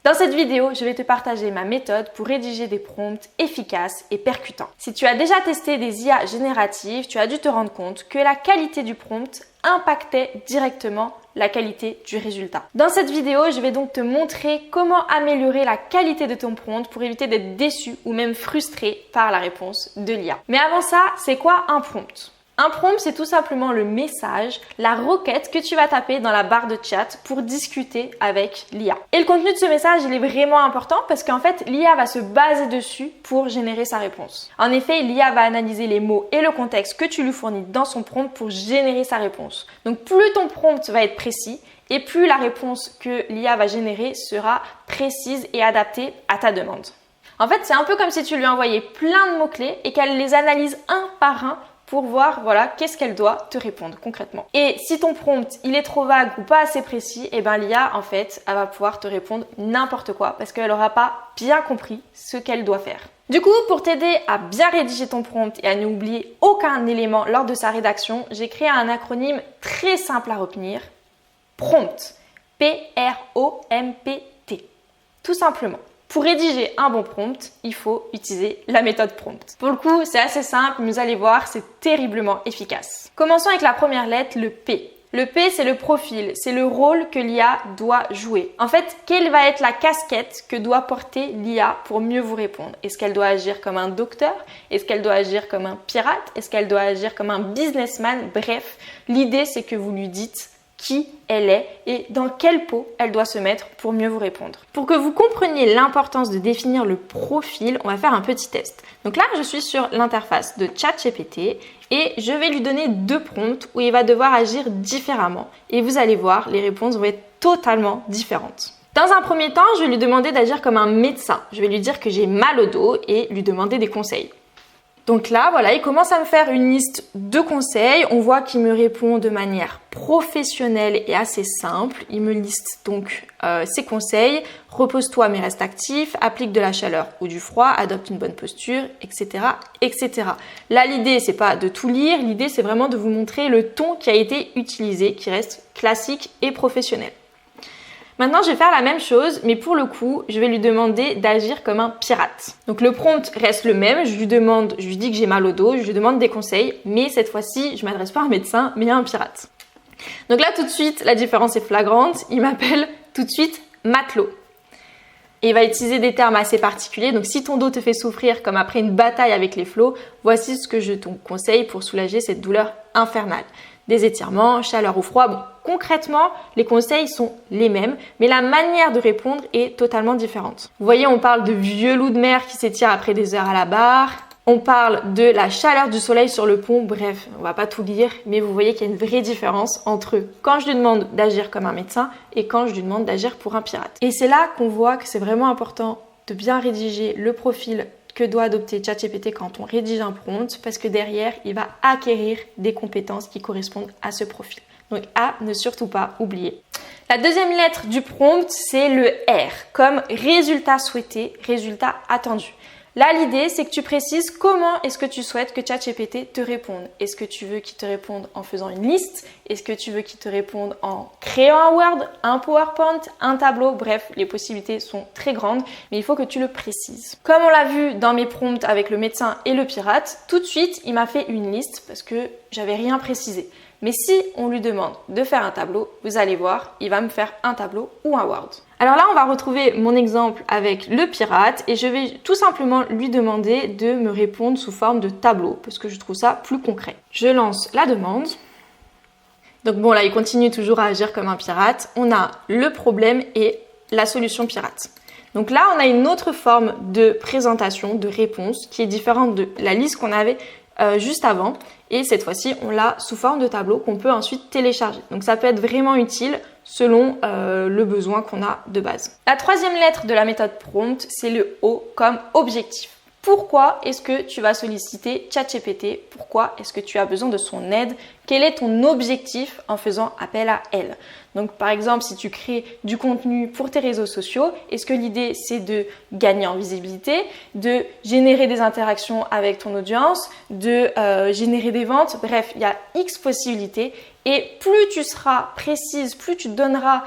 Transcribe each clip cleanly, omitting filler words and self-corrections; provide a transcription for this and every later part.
Dans cette vidéo, je vais te partager ma méthode pour rédiger des prompts efficaces et percutants. Si tu as déjà testé des IA génératives, tu as dû te rendre compte que la qualité du prompt impactait directement la qualité du résultat. Dans cette vidéo, je vais donc te montrer comment améliorer la qualité de ton prompt pour éviter d'être déçu ou même frustré par la réponse de l'IA. Mais avant ça, c'est quoi un prompt ? Un prompt, c'est tout simplement le message, la requête que tu vas taper dans la barre de chat pour discuter avec l'IA. Et le contenu de ce message, il est vraiment important parce qu'en fait, l'IA va se baser dessus pour générer sa réponse. En effet, l'IA va analyser les mots et le contexte que tu lui fournis dans son prompt pour générer sa réponse. Donc, plus ton prompt va être précis et plus la réponse que l'IA va générer sera précise et adaptée à ta demande. En fait, c'est un peu comme si tu lui envoyais plein de mots-clés et qu'elle les analyse un par un pour voir qu'est-ce qu'elle doit te répondre concrètement. Et si ton prompt il est trop vague ou pas assez précis, l'IA en fait elle va pouvoir te répondre n'importe quoi parce qu'elle n'aura pas bien compris ce qu'elle doit faire. Du coup, pour t'aider à bien rédiger ton prompt et à n'oublier aucun élément lors de sa rédaction, j'ai créé un acronyme très simple à retenir, PROMPT. P-R-O-M-P-T. Tout simplement. Pour rédiger un bon prompt, il faut utiliser la méthode PROMPT. Pour le coup, c'est assez simple, mais vous allez voir, c'est terriblement efficace. Commençons avec la première lettre, le P. Le P, c'est le profil, c'est le rôle que l'IA doit jouer. En fait, quelle va être la casquette que doit porter l'IA pour mieux vous répondre? Est-ce qu'elle doit agir comme un docteur? Est-ce qu'elle doit agir comme un pirate? Est-ce qu'elle doit agir comme un businessman? Bref, l'idée, c'est que vous lui dites qui elle est et dans quelle peau elle doit se mettre pour mieux vous répondre. Pour que vous compreniez l'importance de définir le profil, on va faire un petit test. Donc là, je suis sur l'interface de ChatGPT et je vais lui donner deux prompts où il va devoir agir différemment. Et vous allez voir, les réponses vont être totalement différentes. Dans un premier temps, je vais lui demander d'agir comme un médecin. Je vais lui dire que j'ai mal au dos et lui demander des conseils. Donc là, il commence à me faire une liste de conseils. On voit qu'il me répond de manière professionnelle et assez simple. Il me liste donc ses conseils. Repose-toi mais reste actif, applique de la chaleur ou du froid, adopte une bonne posture, etc., etc. Là, l'idée, c'est pas de tout lire. L'idée, c'est vraiment de vous montrer le ton qui a été utilisé, qui reste classique et professionnel. Maintenant, je vais faire la même chose, mais pour le coup, je vais lui demander d'agir comme un pirate. Donc le prompt reste le même, je lui dis que j'ai mal au dos, je lui demande des conseils, mais cette fois-ci, je m'adresse pas à un médecin, mais à un pirate. Donc là, tout de suite, la différence est flagrante, il m'appelle tout de suite matelot. Et il va utiliser des termes assez particuliers, donc si ton dos te fait souffrir comme après une bataille avec les flots, voici ce que je te conseille pour soulager cette douleur infernale. Des étirements, chaleur ou froid. Bon, concrètement, les conseils sont les mêmes, mais la manière de répondre est totalement différente. Vous voyez, on parle de vieux loup de mer qui s'étire après des heures à la barre. On parle de la chaleur du soleil sur le pont. Bref, on va pas tout lire, mais vous voyez qu'il y a une vraie différence entre quand je lui demande d'agir comme un médecin et quand je lui demande d'agir pour un pirate. Et c'est là qu'on voit que c'est vraiment important de bien rédiger le profil que doit adopter ChatGPT quand on rédige un prompt parce que derrière, il va acquérir des compétences qui correspondent à ce profil. Donc à ne surtout pas oublier. La deuxième lettre du prompt, c'est le R, comme résultat souhaité, résultat attendu. Là, l'idée, c'est que tu précises comment est-ce que tu souhaites que ChatGPT te réponde. Est-ce que tu veux qu'il te réponde en faisant une liste? Est-ce que tu veux qu'il te réponde en créant un Word, un PowerPoint, un tableau? Bref, les possibilités sont très grandes, mais il faut que tu le précises. Comme on l'a vu dans mes prompts avec le médecin et le pirate, tout de suite, il m'a fait une liste parce que j'avais rien précisé. Mais si on lui demande de faire un tableau, vous allez voir, il va me faire un tableau ou un Word. Alors là, on va retrouver mon exemple avec le pirate et je vais tout simplement lui demander de me répondre sous forme de tableau parce que je trouve ça plus concret. Je lance la demande. Donc bon, là, il continue toujours à agir comme un pirate. On a le problème et la solution pirate. Donc là, on a une autre forme de présentation, de réponse qui est différente de la liste qu'on avait juste avant. Et cette fois-ci, on l'a sous forme de tableau qu'on peut ensuite télécharger. Donc ça peut être vraiment utile selon le besoin qu'on a de base. La troisième lettre de la méthode prompt, c'est le O comme objectif. Pourquoi est-ce que tu vas solliciter ChatGPT? Pourquoi est-ce que tu as besoin de son aide? Quel est ton objectif en faisant appel à elle? Donc par exemple, si tu crées du contenu pour tes réseaux sociaux, est-ce que l'idée c'est de gagner en visibilité, de générer des interactions avec ton audience, de générer des ventes? Bref, il y a X possibilités Et plus tu seras précise, plus tu donneras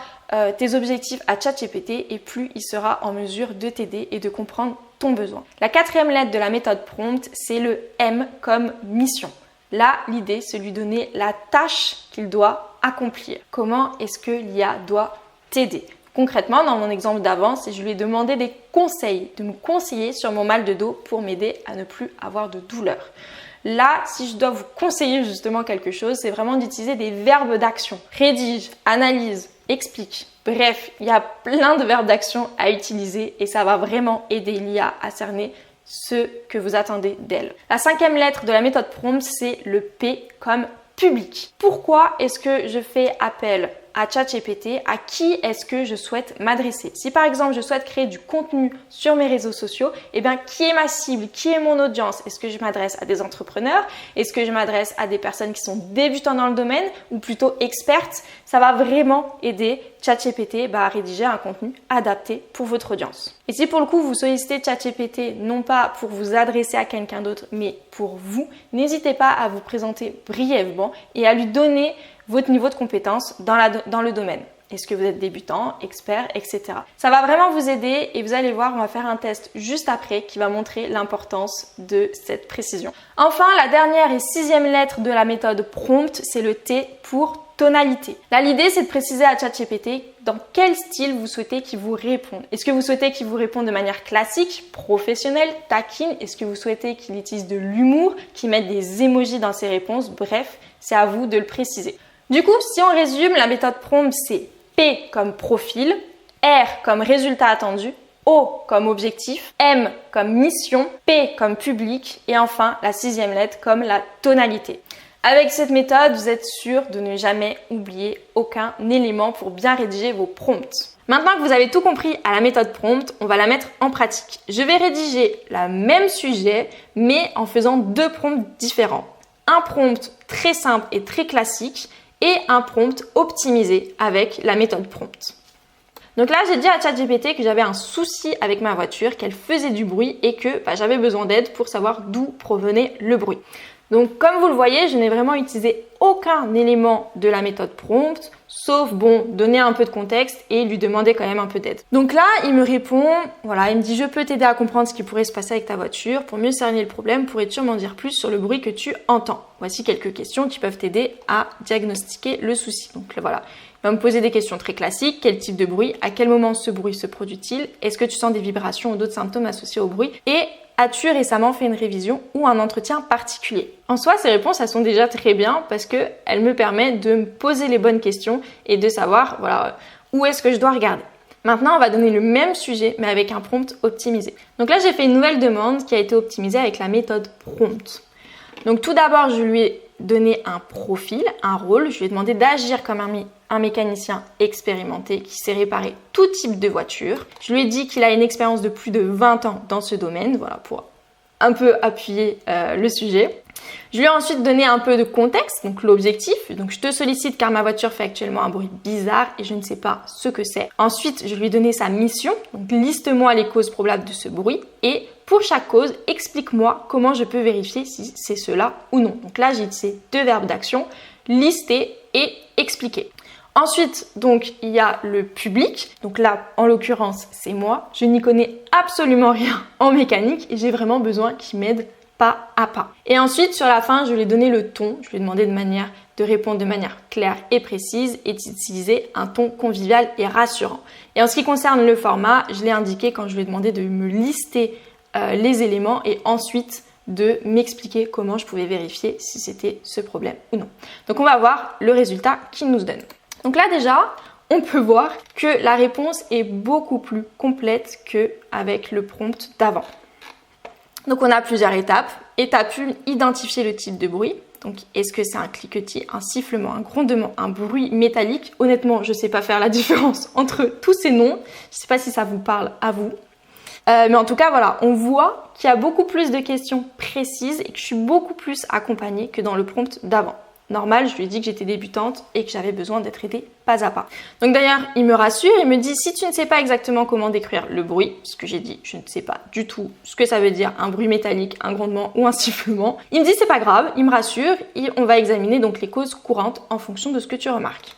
tes objectifs à ChatGPT et plus il sera en mesure de t'aider et de comprendre ton besoin. La 4e lettre de la méthode prompt, c'est le M comme mission. Là, l'idée, c'est de lui donner la tâche qu'il doit accomplir. Comment est-ce que l'IA doit t'aider? Concrètement, dans mon exemple d'avant, je lui ai demandé des conseils, de me conseiller sur mon mal de dos pour m'aider à ne plus avoir de douleur. Là, si je dois vous conseiller justement quelque chose, c'est vraiment d'utiliser des verbes d'action. Rédige, analyse, explique. Bref, il y a plein de verbes d'action à utiliser et ça va vraiment aider l'IA à cerner ce que vous attendez d'elle. La 5e lettre de la méthode prompt, c'est le P comme public. Pourquoi est-ce que je fais appel à ChatGPT? À qui est-ce que je souhaite m'adresser? Si par exemple je souhaite créer du contenu sur mes réseaux sociaux, eh bien qui est ma cible? Qui est mon audience? Est-ce que je m'adresse à des entrepreneurs? Est-ce que je m'adresse à des personnes qui sont débutants dans le domaine ou plutôt expertes? Ça va vraiment aider ChatGPT à rédiger un contenu adapté pour votre audience. Et si pour le coup vous sollicitez ChatGPT non pas pour vous adresser à quelqu'un d'autre mais pour vous, n'hésitez pas à vous présenter brièvement et à lui donner votre niveau de compétence dans le domaine. Est-ce que vous êtes débutant, expert, etc. Ça va vraiment vous aider et vous allez voir, on va faire un test juste après qui va montrer l'importance de cette précision. Enfin, la dernière et 6e lettre de la méthode prompt, c'est le T pour tonalité. Là, l'idée, c'est de préciser à ChatGPT dans quel style vous souhaitez qu'il vous réponde. Est-ce que vous souhaitez qu'il vous réponde de manière classique, professionnelle, taquine? Est-ce que vous souhaitez qu'il utilise de l'humour, qu'il mette des emojis dans ses réponses? Bref, c'est à vous de le préciser. Du coup, si on résume, la méthode prompt, c'est P comme profil, R comme résultat attendu, O comme objectif, M comme mission, P comme public et enfin la 6e lettre comme la tonalité. Avec cette méthode, vous êtes sûr de ne jamais oublier aucun élément pour bien rédiger vos prompts. Maintenant que vous avez tout compris à la méthode prompt, on va la mettre en pratique. Je vais rédiger le même sujet, mais en faisant 2 prompts différents. Un prompt très simple et très classique et un prompt optimisé avec la méthode prompt. Donc là, j'ai dit à ChatGPT que j'avais un souci avec ma voiture, qu'elle faisait du bruit et que j'avais besoin d'aide pour savoir d'où provenait le bruit. Donc comme vous le voyez, je n'ai vraiment utilisé aucun élément de la méthode prompt, sauf donner un peu de contexte et lui demander quand même un peu d'aide. Donc là, il me répond, voilà, il me dit « Je peux t'aider à comprendre ce qui pourrait se passer avec ta voiture. Pour mieux cerner le problème, pourrais-tu m'en dire plus sur le bruit que tu entends ?» Voici quelques questions qui peuvent t'aider à diagnostiquer le souci. Donc là, voilà. Il va me poser des questions très classiques. Quel type de bruit? À quel moment ce bruit se produit-il? Est-ce que tu sens des vibrations ou d'autres symptômes associés au bruit? Et as-tu récemment fait une révision ou un entretien particulier? En soi, ces réponses, elles sont déjà très bien parce qu'elles me permettent de me poser les bonnes questions et de savoir, voilà, où est-ce que je dois regarder. Maintenant, on va donner le même sujet, mais avec un prompt optimisé. Donc là, j'ai fait une nouvelle demande qui a été optimisée avec la méthode prompt. Donc tout d'abord, je lui ai donné un profil, un rôle. Je lui ai demandé d'agir comme un mécanicien expérimenté qui sait réparer tout type de voiture. Je lui ai dit qu'il a une expérience de plus de 20 ans dans ce domaine, voilà, pour un peu appuyer le sujet. Je lui ai ensuite donné un peu de contexte, donc l'objectif. Donc je te sollicite car ma voiture fait actuellement un bruit bizarre et je ne sais pas ce que c'est. Ensuite, je lui ai donné sa mission, donc liste-moi les causes probables de ce bruit et pour chaque cause, explique-moi comment je peux vérifier si c'est cela ou non. Donc là, j'ai utilisé 2 verbes d'action, lister et expliquer. Ensuite, donc, il y a le public. Donc là, en l'occurrence, c'est moi. Je n'y connais absolument rien en mécanique et j'ai vraiment besoin qu'il m'aide pas à pas. Et ensuite, sur la fin, je lui ai donné le ton. Je lui ai demandé de répondre de manière claire et précise et d'utiliser un ton convivial et rassurant. Et en ce qui concerne le format, je l'ai indiqué quand je lui ai demandé de me lister les éléments et ensuite de m'expliquer comment je pouvais vérifier si c'était ce problème ou non. Donc on va voir le résultat qu'il nous donne. Donc là déjà, on peut voir que la réponse est beaucoup plus complète qu'avec le prompt d'avant. Donc on a plusieurs étapes. Étape 1, identifier le type de bruit. Donc est-ce que c'est un cliquetis, un sifflement, un grondement, un bruit métallique? Honnêtement, je ne sais pas faire la différence entre tous ces noms. Je ne sais pas si ça vous parle à vous. Mais en tout cas, voilà, on voit qu'il y a beaucoup plus de questions précises et que je suis beaucoup plus accompagnée que dans le prompt d'avant. normal, je lui ai dit que j'étais débutante et que j'avais besoin d'être aidée pas à pas. Donc d'ailleurs, il me rassure, il me dit si tu ne sais pas exactement comment décrire le bruit, ce que j'ai dit, je ne sais pas du tout ce que ça veut dire, un bruit métallique, un grondement ou un sifflement. Il me dit c'est pas grave, il me rassure et on va examiner donc les causes courantes en fonction de ce que tu remarques.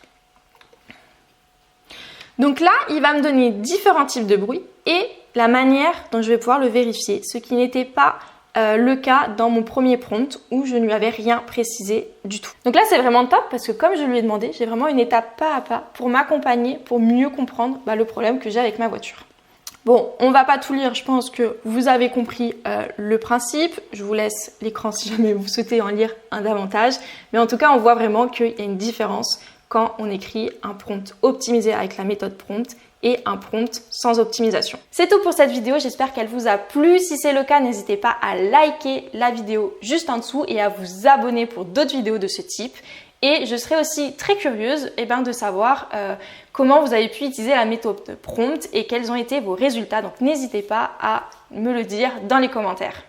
Donc là, il va me donner différents types de bruits et la manière dont je vais pouvoir le vérifier, ce qui n'était pas le cas dans mon premier prompt où je ne lui avais rien précisé du tout. Donc là c'est vraiment top parce que comme je lui ai demandé, j'ai vraiment une étape pas à pas pour m'accompagner, pour mieux comprendre le problème que j'ai avec ma voiture. Bon, on va pas tout lire, je pense que vous avez compris le principe. Je vous laisse l'écran si jamais vous souhaitez en lire un davantage. Mais en tout cas, on voit vraiment qu'il y a une différence quand on écrit un prompt optimisé avec la méthode prompt et un prompt sans optimisation. C'est tout pour cette vidéo, j'espère qu'elle vous a plu. Si c'est le cas, n'hésitez pas à liker la vidéo juste en dessous et à vous abonner pour d'autres vidéos de ce type. Et je serais aussi très curieuse de savoir comment vous avez pu utiliser la méthode prompt et quels ont été vos résultats. Donc n'hésitez pas à me le dire dans les commentaires.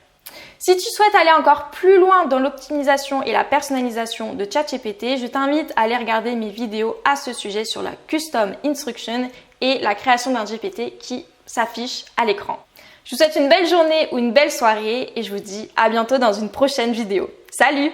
Si tu souhaites aller encore plus loin dans l'optimisation et la personnalisation de ChatGPT, je t'invite à aller regarder mes vidéos à ce sujet sur la Custom Instruction et la création d'un GPT qui s'affiche à l'écran. Je vous souhaite une belle journée ou une belle soirée et je vous dis à bientôt dans une prochaine vidéo. Salut!